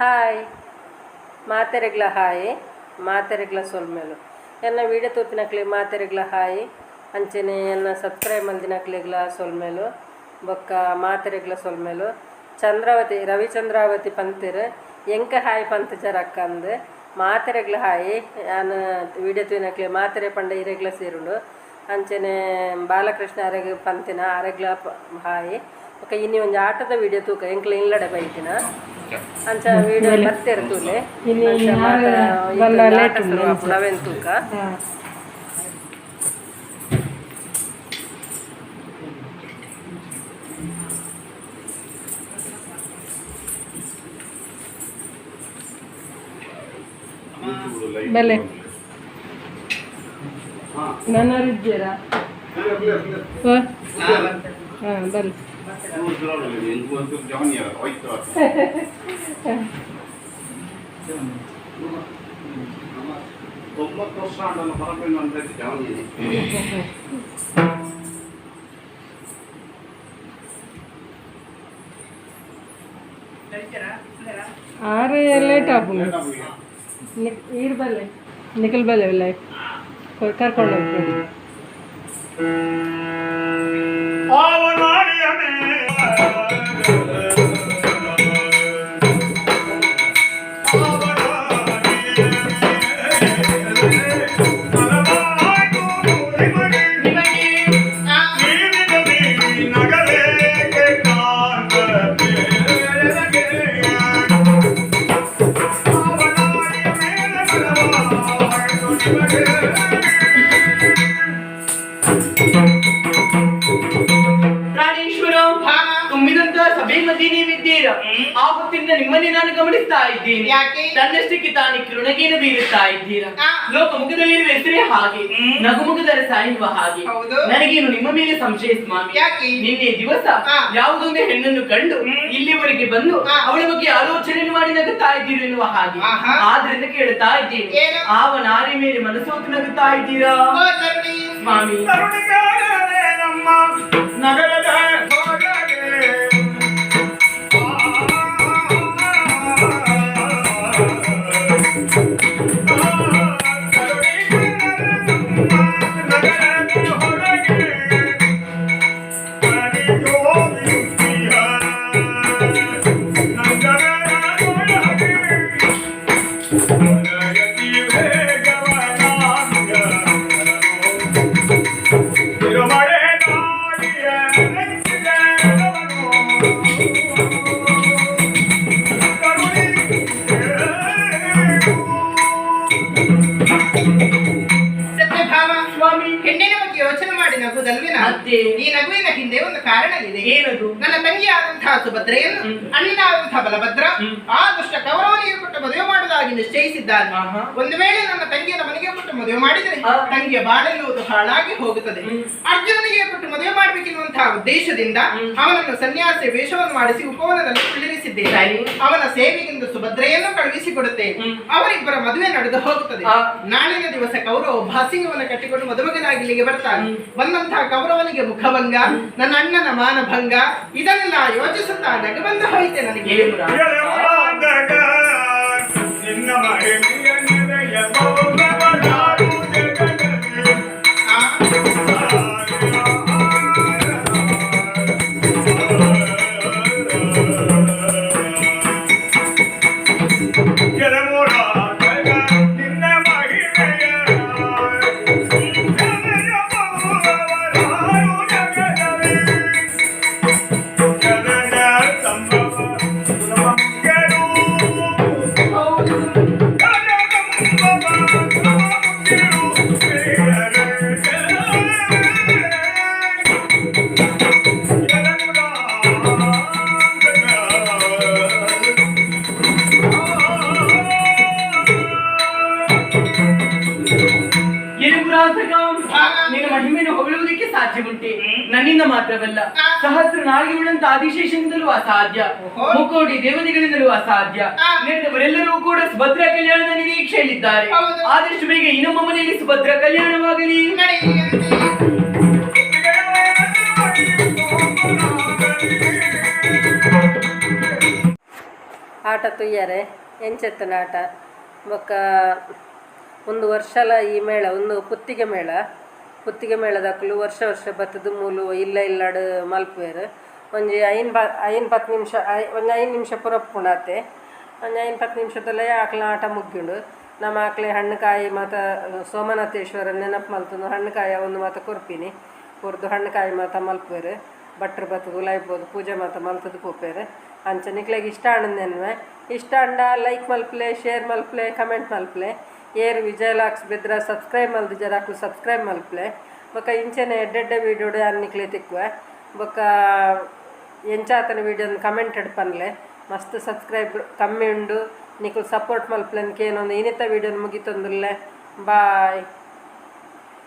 Hi ಮಾತೆರೆಗ್ಲ hi ಮಾತೆರೆಗ್ಲ ಸೊಲ್ಮೇಲು ಎನ್ನ video ತೂಪಿನಕ್ಲೆ ಮಾತೆರೆಗ್ಲ hi ಅಂಚನೆ ಎನ್ನ ಸಬ್ಸ್ಕ್ರೈಬ್ ಮಲ್ದಿನಕ್ಲೆಗ್ಲ ಸೊಲ್ಮೇಲು ಬೊಕ್ಕ ಮಾತೆರೆಗ್ಲ ಸೊಲ್ಮೇಲು ಚಂದ್ರಾವತಿ ರವಿಚಂದ್ರಾವತಿ ಪಂತಿರ್ ಎಂಕ ಹಾಯ್ ಪಂತ್ ಜರಕ್ಕ ಅಂದ್ ಮಾತೆರೆಗ್ಲ ಹಾಯ್ ನಾನು ವೀಡಿಯೋ ತೂನಕ್ಲೆ ಮಾತೆರೆ ಪಂಡ ಇರೆಗ್ಲ ಸೇರುಂಡು ಅಂಚನೆ ಬಾಲಕೃಷ್ಣ ಅರೆಗ್ ಪಂತಿನ ಅರೆಗ್ಲ ಹಾಯ್ ಬೊಕ್ಕ ಇನ್ನಿ ಒಂಜಿ ಆಟದ ವೀಡಿಯೋ ತೂಕ ಎಂಕ್ಲ ಇಲ್ಲಡೆ ಬೈತಿನ ಅಂಚ ವೀಡಿಯೋ ಬರ್ತಿರ್ತೂಲೆ ನವೆನ್ ತೂಕ ಬಲೆ ನನ್ನರಿದ್ದೀರಾ ಹಾಂ ಬರಲಿ ಆರು ಲೇಟ್ ಆಗ್ಬೋದು ಈರು ಬಲ್ಲೆ ನಿಖಲ್ ಬಲ್ಲೆ ಇಲ್ಲ ಕರ್ಕೊಂಡು ಹೋಗ್ಬೋದು ಆ ಹೊತ್ತಿನಿಂದ ನಿಮ್ಮನ್ನೇ ನಾನು ಗಮನಿಸ್ತಾ ಇದ್ದೀನಿ. ಯಾಕೆ? ತನ್ನಷ್ಟಕ್ಕೆ ತಾನೇ ಕಿರುನಗೆಯನ್ನು ಬೀರುತ್ತಾ ಇದ್ದೀರಾ. ಲೋಕ ಮುಖದಲ್ಲಿರುವ ಹೆಸರೇ ಹಾಗೆ, ನಗುಮುಖದ ಸಾಯುವ ಹಾಗೆ. ನನಗೇನು ನಿಮ್ಮ ಮೇಲೆ ಸಂಶಯ ಸ್ವಾಮಿ. ಯಾಕೆ? ನಿನ್ನೆ ದಿವಸ ಯಾವುದೊಂದು ಹೆಣ್ಣನ್ನು ಕಂಡು ಇಲ್ಲಿವರೆಗೆ ಬಂದು ಅವಳ ಬಗ್ಗೆ ಆಲೋಚನೆ ಮಾಡಿ ನಗುತ್ತಾ ಇದ್ದೀರಿ ಎನ್ನುವ ಹಾಗೆ. ಆದ್ರಿಂದ ಕೇಳುತ್ತಾ ಇದ್ದೀನಿ, ಆವ ನಾರಿ ಮೇಲೆ ಮನಸ್ಸೋತು ನಗುತ್ತಾ ಇದ್ದೀರಾ ಸ್ವಾಮಿ? ನಗರದ ಈ ನಗುವಿನ ಹಿಂದೆ ಒಂದು ಕಾರಣ ಇದೆ. ಏನದು? ನನ್ನ ತಂಗಿಯಾದಂತಹ ಸುಭದ್ರೆಯನ್ನು ಅಣ್ಣನಾದಂತಹ ಬಲಭದ್ರ ಆ ದುಷ್ಟ ಕೌರವನಿಗೆ ಕೊಟ್ಟು ಮದುವೆ ಮಾಡುವುದಾಗಿ ನಿಶ್ಚಯಿಸಿದ್ದಾನೆ. ಒಂದು ವೇಳೆ ನನ್ನ ತಂಗಿಯನ್ನು ಮನೆಗೆ ಕೊಟ್ಟು ಮದುವೆ ಮಾಡಿದರೆ ತಂಗಿಯ ಬಾಳೆಲ್ಲುವುದು ಹಾಳಾಗಿ ಹೋಗುತ್ತದೆ. ಅರ್ಜುನನಿಗೆ ಕೊಟ್ಟು ಮದುವೆ ಮಾಡಬೇಕೆನ್ನುವಂತಹ ಉದ್ದೇಶದಿಂದ ಅವನನ್ನು ಸನ್ಯಾಸಿ ವೇಷವನ್ನು ಮಾಡಿಸಿ ಉಪವನದಲ್ಲಿ ಕುಳ್ಳಿರಿಸಿದ್ದೇನೆ. ಅವನ ಸೇವೆಯಿಂದ ಸುಭದ್ರೆಯನ್ನು ಕಳುಹಿಸಿಕೊಡುತ್ತೇನೆ. ಅವರಿಬ್ಬರ ಮದುವೆ ನಡೆದು ಹೋಗುತ್ತದೆ. ನಾಳಿನ ದಿವಸ ಕೌರವ ಭಾಸಿಂಗವನ್ನು ಕಟ್ಟಿಕೊಂಡು ಮದುಮಗನಾಗಿ ಇಲ್ಲಿಗೆ ಬರ್ತಾನೆ. ಬಂದಂತಹ ಕೌರವನಿಗೆ ಮುಖಭಂಗ, ನನ್ನ ಅಣ್ಣನ ಮಾನಭಂಗ, ಇದನ್ನೆಲ್ಲ ಯೋಚಿಸುತ್ತಾ ನಗಬಂದು ಹೋಯಿತೆ ನನಗೆ. ನಿನ್ನ ಮಹಿಮೆಯನ್ನು ಹೊಗಳುವುದಕ್ಕೆ ಸಾಧ್ಯವುಂಟೆ. ನನ್ನಿಂದ ಮಾತ್ರವಲ್ಲ, ಸಹಸ್ರ ನಾಗಿಗಳಂತ ಆದಿಶೇಷನಿಂದಲೂ ಅಸಾಧ್ಯ, ಮುಕ್ಕೋಟಿ ದೇವತೆಗಳಿಂದಲೂ ಅಸಾಧ್ಯ. ನೆರೆದವರೆಲ್ಲರೂ ಕೂಡ ಸುಭದ್ರ ಕಲ್ಯಾಣದ ನಿರೀಕ್ಷೆಯಲ್ಲಿದ್ದಾರೆ. ಆದಷ್ಟು ಬೇಗ ಈ ನಮ್ಮ ಮನೆಯಲ್ಲಿ ಸುಭದ್ರ ಕಲ್ಯಾಣವಾಗಲಿ. ಆಟ ತುಯ್ಯಾರೆ ಎಂಚೆತ್ತನ ಆಟ ಬೊಕ್ಕ ಒಂದು ವರ್ಷಲ ಈ ಮೇಳ ಒಂದು ಪುತ್ತಿಗೆ ಮೇಳದಕ್ಕಲು ವರ್ಷ ಬತ್ತದು ಮೂಲು ಇಲ್ಲ ಇಲ್ಲಾಡು ಮಲ್ಪುವೆರು ಒಂಜಿ ಐನ್ 10 ನಿಮಿಷ ಒಂದು 5 ನಿಮಿಷ ಪುರಪ್ಪುಂಡಾತೆ ಒಂದು 5-10 ನಿಮಿಷದಲ್ಲೇ ಆಕಳ ಆಟ ಮುಗ್ಗಿಂಡು ನಮ್ಮ ಆಕಳೆ ಹಣ್ಣು ಕಾಯಿ ಮತ್ತು ಸೋಮನಾಥೇಶ್ವರ ನೆನಪು ಮಲ್ತಂದು ಹಣ್ಣು ಕಾಯಿ ಒಂದು ಮಾತು ಕೊರ್ಪಿನಿ ಕೊರ್ದು ಹಣ್ಣು ಕಾಯಿ ಮಾತ ಮಲ್ಪುವೆರು ಭಟ್ರು ಬತ್ತದು ಲೈಬೋದು ಪೂಜೆ ಮಾತ ಮಲ್ತದು ಪೋಪೇರು ಅಂಚ ನಿಕ್ಲೆಗೆ ಇಷ್ಟ ನೆನ್ವೆ ಇಷ್ಟ ಅಂಡ ಲೈಕ್ ಮಲ್ಪಲೆ ಶೇರ್ ಮಲ್ಪಲೆ ಕಮೆಂಟ್ ಮಲ್ಪಲೆ ಏರು ವಿಜಯಲಾಕ್ಸ್ ಬೆದ್ರ ಸಬ್ಸ್ಕ್ರೈಬ್ ಮಲ್ದು ಜರಾಕು ಸಬ್ಸ್ಕ್ರೈಬ್ ಮಲ್ಪಲೆ ಬೊಕ್ಕ ಇಂಚೆನೆ ಎಡ್ಡೆಡ್ಡೆ ವೀಡಿಯೋಡು ನಿಕ್ಲೆ ತಿಕ್ಕುವೆ ಬೊಕ್ಕ ಎಂಚಾತನ ವೀಡಿಯೋನ ಕಮೆಂಟೆಡ್ ಪನ್ಲೆ ಮಸ್ತ್ ಸಬ್ಸ್ಕ್ರೈಬ್ ಕಮ್ಮಿ ಉಂಡು ನಿಕ್ಲು ಸಪೋರ್ಟ್ ಮಲ್ಪಲೆನ್ಕೆ ಏನೊಂದು ಇನಿತ ವೀಡಿಯೋನ ಮುಗಿತೊಂದುಲ್ಲೆ ಬಾಯ್.